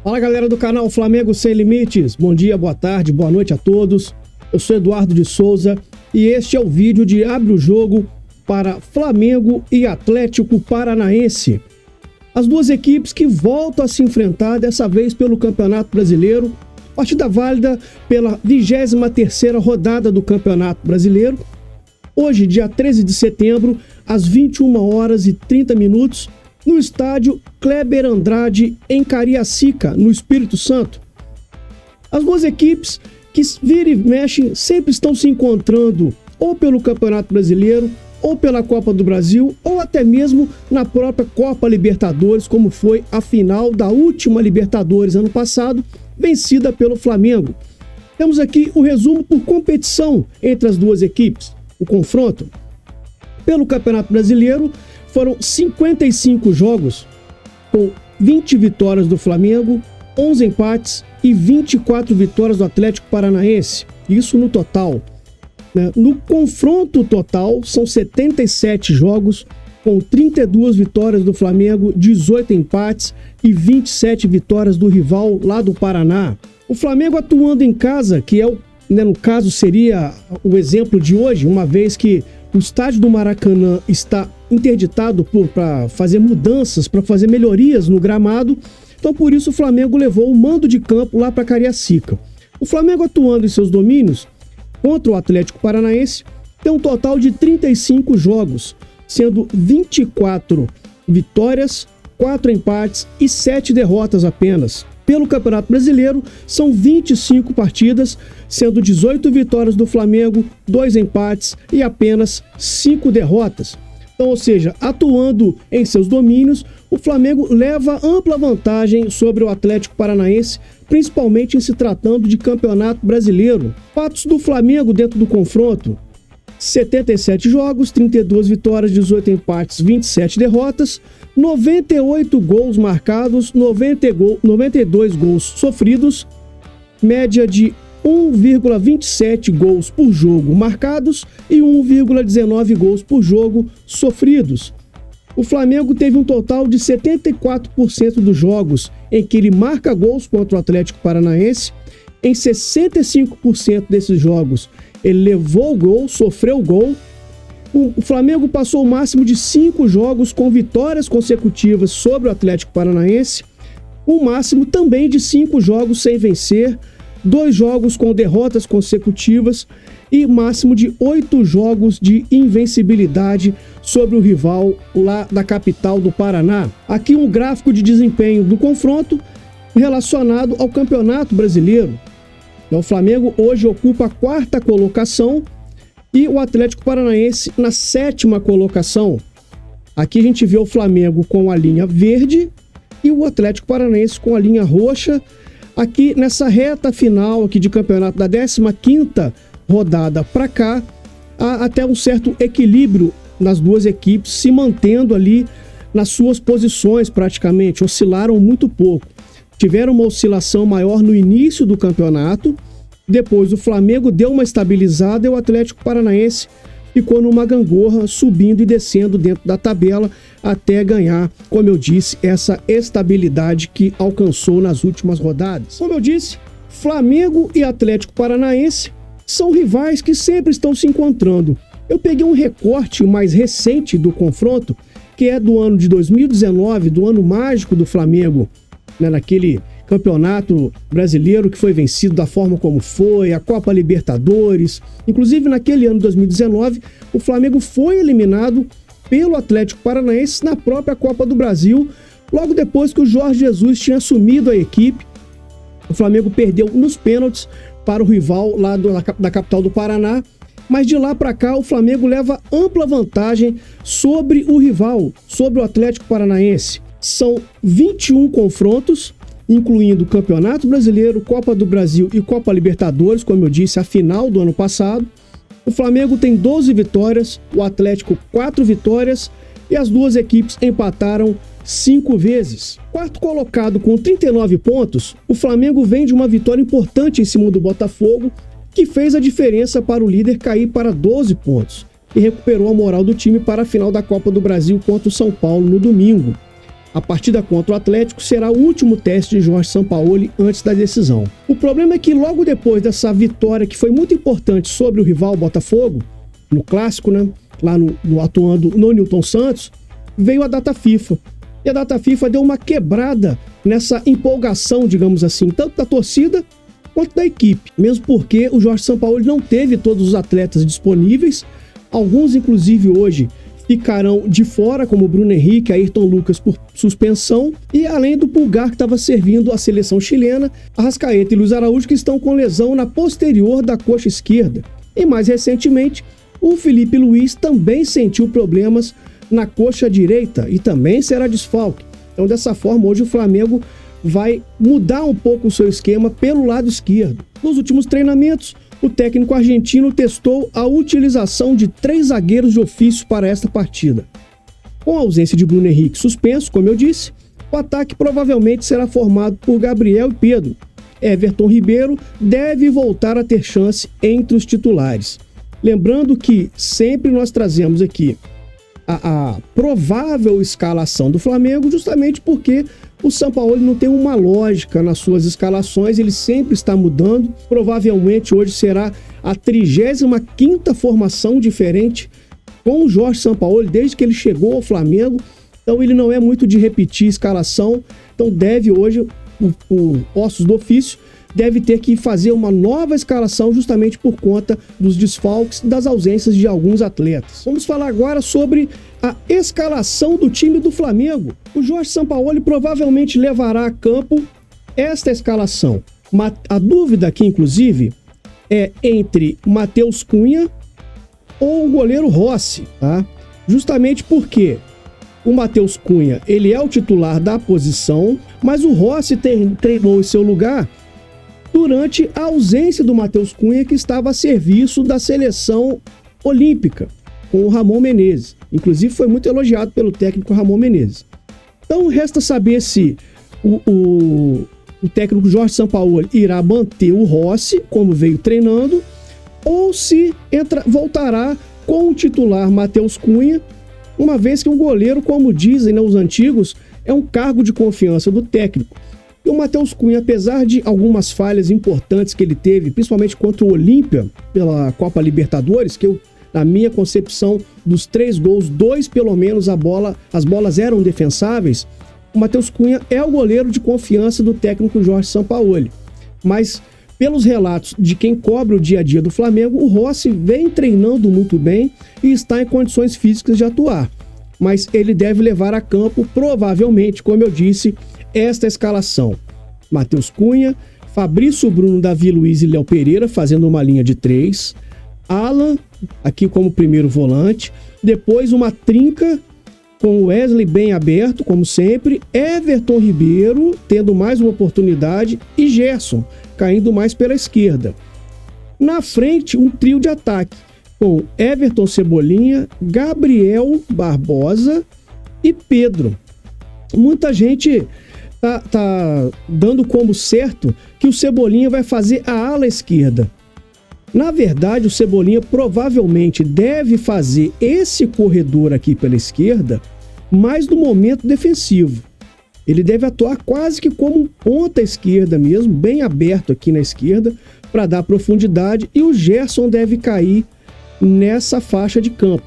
Fala galera do canal Flamengo Sem Limites, bom dia, boa tarde, boa noite a todos. Eu sou Eduardo de Souza e este é o vídeo de Abre o Jogo para Flamengo e Atlético Paranaense. As duas equipes que voltam a se enfrentar, dessa vez pelo Campeonato Brasileiro, partida válida pela 23ª rodada do Campeonato Brasileiro. Hoje, dia 13 de setembro, às 21h30, no estádio Kleber Andrade, em Cariacica, no Espírito Santo. As duas equipes que vira e mexe sempre estão se encontrando ou pelo Campeonato Brasileiro, ou pela Copa do Brasil, ou até mesmo na própria Copa Libertadores, como foi a final da última Libertadores ano passado, vencida pelo Flamengo. Temos aqui o resumo por competição entre as duas equipes. O confronto pelo Campeonato Brasileiro foram 55 jogos, com 20 vitórias do Flamengo, 11 empates e 24 vitórias do Atlético Paranaense. Isso no total. No confronto total, são 77 jogos, com 32 vitórias do Flamengo, 18 empates e 27 vitórias do rival lá do Paraná. O Flamengo atuando em casa, que é no caso seria o exemplo de hoje, uma vez que o estádio do Maracanã está interditado para fazer mudanças, para fazer melhorias no gramado. Então, por isso, o Flamengo levou o mando de campo lá para Cariacica. O Flamengo atuando em seus domínios contra o Atlético Paranaense tem um total de 35 jogos, sendo 24 vitórias, 4 empates e 7 derrotas apenas. Pelo Campeonato Brasileiro, são 25 partidas, sendo 18 vitórias do Flamengo, 2 empates e apenas 5 derrotas. Então, ou seja, atuando em seus domínios, o Flamengo leva ampla vantagem sobre o Atlético Paranaense, principalmente em se tratando de Campeonato Brasileiro. Fatos do Flamengo dentro do confronto: 77 jogos, 32 vitórias, 18 empates, 27 derrotas, 98 gols marcados, 92 gols sofridos, média de 1,27 gols por jogo marcados e 1,19 gols por jogo sofridos. O Flamengo teve um total de 74% dos jogos em que ele marca gols contra o Atlético Paranaense. Em 65% desses jogos ele levou o gol, sofreu o gol. O Flamengo passou o máximo de 5 jogos com vitórias consecutivas sobre o Atlético Paranaense, o máximo também de 5 jogos sem vencer, 2 jogos com derrotas consecutivas e máximo de 8 jogos de invencibilidade sobre o rival lá da capital do Paraná. Aqui um gráfico de desempenho do confronto relacionado ao Campeonato Brasileiro. O Flamengo hoje ocupa a 4ª colocação e o Atlético Paranaense na 7ª colocação. Aqui a gente vê o Flamengo com a linha verde e o Atlético Paranaense com a linha roxa. Aqui nessa reta final aqui de campeonato da 15ª rodada para cá, há até um certo equilíbrio nas duas equipes, se mantendo ali nas suas posições praticamente, oscilaram muito pouco. Tiveram uma oscilação maior no início do campeonato, depois o Flamengo deu uma estabilizada e o Atlético Paranaense ficou numa gangorra, subindo e descendo dentro da tabela até ganhar, como eu disse, essa estabilidade que alcançou nas últimas rodadas. Como eu disse, Flamengo e Atlético Paranaense são rivais que sempre estão se encontrando. Eu peguei um recorte mais recente do confronto, que é do ano de 2019, do ano mágico do Flamengo, naquele Campeonato Brasileiro que foi vencido da forma como foi, a Copa Libertadores. Inclusive, naquele ano de 2019, o Flamengo foi eliminado pelo Atlético Paranaense na própria Copa do Brasil, logo depois que o Jorge Jesus tinha assumido a equipe. O Flamengo perdeu nos pênaltis para o rival lá da capital do Paraná, mas de lá para cá o Flamengo leva ampla vantagem sobre o rival, sobre o Atlético Paranaense. São 21 confrontos, incluindo Campeonato Brasileiro, Copa do Brasil e Copa Libertadores, como eu disse, a final do ano passado. O Flamengo tem 12 vitórias, o Atlético 4 vitórias e as duas equipes empataram 5 vezes. Quarto colocado com 39 pontos, o Flamengo vem de uma vitória importante em cima do Botafogo, que fez a diferença para o líder cair para 12 pontos e recuperou a moral do time para a final da Copa do Brasil contra o São Paulo no domingo. A partida contra o Atlético será o último teste de Jorge Sampaoli antes da decisão. O problema é que logo depois dessa vitória, que foi muito importante sobre o rival Botafogo, no clássico, né, lá no atuando no Newton Santos, veio a data FIFA. E a data FIFA deu uma quebrada nessa empolgação, digamos assim, tanto da torcida quanto da equipe. Mesmo porque o Jorge Sampaoli não teve todos os atletas disponíveis, alguns inclusive hoje ficarão de fora, como Bruno Henrique, Ayrton Lucas por suspensão, e além do Pulgar, que estava servindo a seleção chilena, Arrascaeta e Luiz Araújo, que estão com lesão na posterior da coxa esquerda. E mais recentemente, o Felipe Luiz também sentiu problemas na coxa direita e também será desfalque. Então, dessa forma, hoje o Flamengo vai mudar um pouco o seu esquema pelo lado esquerdo. Nos últimos treinamentos, o técnico argentino testou a utilização de 3 zagueiros de ofício para esta partida. Com a ausência de Bruno Henrique suspenso, como eu disse, o ataque provavelmente será formado por Gabriel e Pedro. Everton Ribeiro deve voltar a ter chance entre os titulares. Lembrando que sempre nós trazemos aqui a provável escalação do Flamengo, justamente porque o Sampaoli não tem uma lógica nas suas escalações, ele sempre está mudando. Provavelmente hoje será a 35ª formação diferente com o Jorge Sampaoli desde que ele chegou ao Flamengo. Então ele não é muito de repetir escalação, então deve hoje, o Ossos do Ofício, deve ter que fazer uma nova escalação justamente por conta dos desfalques, das ausências de alguns atletas. Vamos falar agora sobre a escalação do time do Flamengo. O Jorge Sampaoli provavelmente levará a campo esta escalação. A dúvida aqui, inclusive, é entre Matheus Cunha ou o goleiro Rossi, tá? Justamente porque o Matheus Cunha, ele é o titular da posição, mas o Rossi treinou em seu lugar durante a ausência do Matheus Cunha, que estava a serviço da seleção olímpica, com o Ramon Menezes. Inclusive, foi muito elogiado pelo técnico Ramon Menezes. Então, resta saber se o técnico Jorge Sampaoli irá manter o Rossi, como veio treinando, ou se voltará com o titular Matheus Cunha, uma vez que o goleiro, como dizem, né, os antigos, é um cargo de confiança do técnico. E o Matheus Cunha, apesar de algumas falhas importantes que ele teve, principalmente contra o Olímpia, pela Copa Libertadores, que na minha concepção, dos 3 gols, 2 pelo menos as bolas eram defensáveis, o Matheus Cunha é o goleiro de confiança do técnico Jorge Sampaoli. Mas, pelos relatos de quem cobre o dia a dia do Flamengo, o Rossi vem treinando muito bem e está em condições físicas de atuar. Mas ele deve levar a campo, provavelmente, como eu disse, esta escalação: Matheus Cunha, Fabrício Bruno, Davi Luiz e Léo Pereira fazendo uma linha de 3, Alan aqui como primeiro volante, depois uma trinca com Wesley bem aberto, como sempre, Everton Ribeiro tendo mais uma oportunidade e Gerson caindo mais pela esquerda. Na frente, um trio de ataque com Everton Cebolinha, Gabriel Barbosa e Pedro. Muita gente tá dando como certo que o Cebolinha vai fazer a ala esquerda. Na verdade, o Cebolinha provavelmente deve fazer esse corredor aqui pela esquerda, mas no momento defensivo. Ele deve atuar quase que como um ponta esquerda mesmo, bem aberto aqui na esquerda, para dar profundidade, e o Gerson deve cair nessa faixa de campo.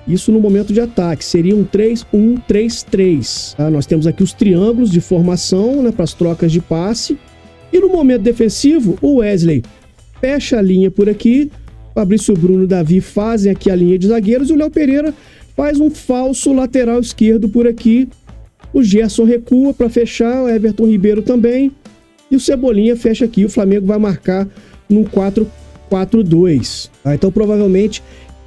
Isso no momento de ataque, seria um 3-1-3-3. Tá? Nós temos aqui os triângulos de formação, né, para as trocas de passe. E no momento defensivo, o Wesley fecha a linha por aqui, Fabrício Bruno e Davi fazem aqui a linha de zagueiros e o Léo Pereira faz um falso lateral esquerdo por aqui. O Gerson recua para fechar, o Everton Ribeiro também, e o Cebolinha fecha aqui. O Flamengo vai marcar num 4-4-2. Tá? Então, provavelmente,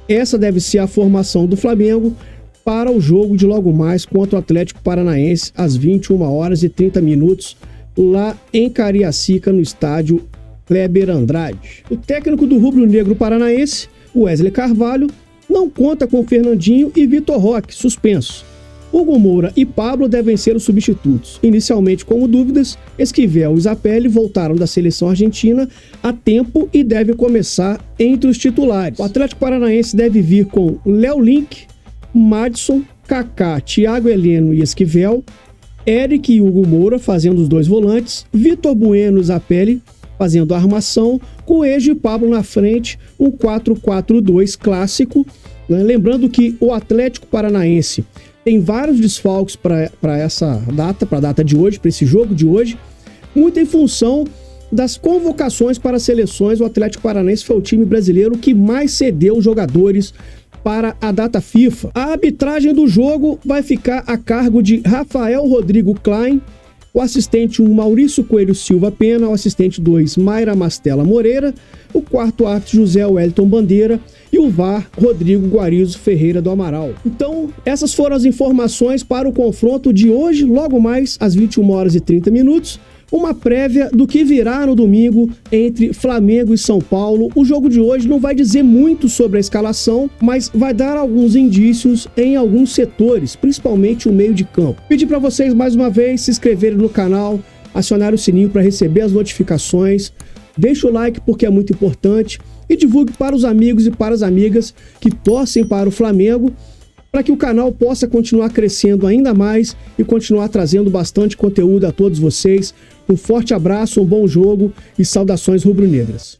essa deve ser a formação do Flamengo para o jogo de logo mais contra o Atlético Paranaense às 21h30, lá em Cariacica, no estádio Kleber Andrade. O técnico do rubro-negro paranaense, Wesley Carvalho, não conta com Fernandinho e Vitor Roque, suspensos. Hugo Moura e Pablo devem ser os substitutos. Inicialmente, como dúvidas, Esquivel e Zapelli voltaram da seleção argentina a tempo e devem começar entre os titulares. O Atlético Paranaense deve vir com Léo Link, Madison, Kaká, Thiago Heleno e Esquivel, Eric e Hugo Moura fazendo os dois volantes, Vitor Bueno e Zapelli fazendo a armação, Coelho e Pablo na frente, um 4-4-2 clássico. Lembrando que o Atlético Paranaense tem vários desfalques para essa data, para a data de hoje, para esse jogo de hoje, muito em função das convocações para as seleções. O Atlético Paranaense foi o time brasileiro que mais cedeu jogadores para a data FIFA. A arbitragem do jogo vai ficar a cargo de Rafael Rodrigo Klein, o assistente 1, Maurício Coelho Silva Pena, o assistente 2, Mayra Mastella Moreira, o quarto árbitro, José Wellington Bandeira, e o VAR, Rodrigo Guarizo Ferreira do Amaral. Então, essas foram as informações para o confronto de hoje, logo mais às 21h30, uma prévia do que virá no domingo entre Flamengo e São Paulo. O jogo de hoje não vai dizer muito sobre a escalação, mas vai dar alguns indícios em alguns setores, principalmente o meio de campo. Pedir para vocês mais uma vez se inscreverem no canal, acionar o sininho para receber as notificações, deixa o like porque é muito importante e divulgue para os amigos e para as amigas que torcem para o Flamengo, para que o canal possa continuar crescendo ainda mais e continuar trazendo bastante conteúdo a todos vocês. Um forte abraço, um bom jogo e saudações rubro-negras.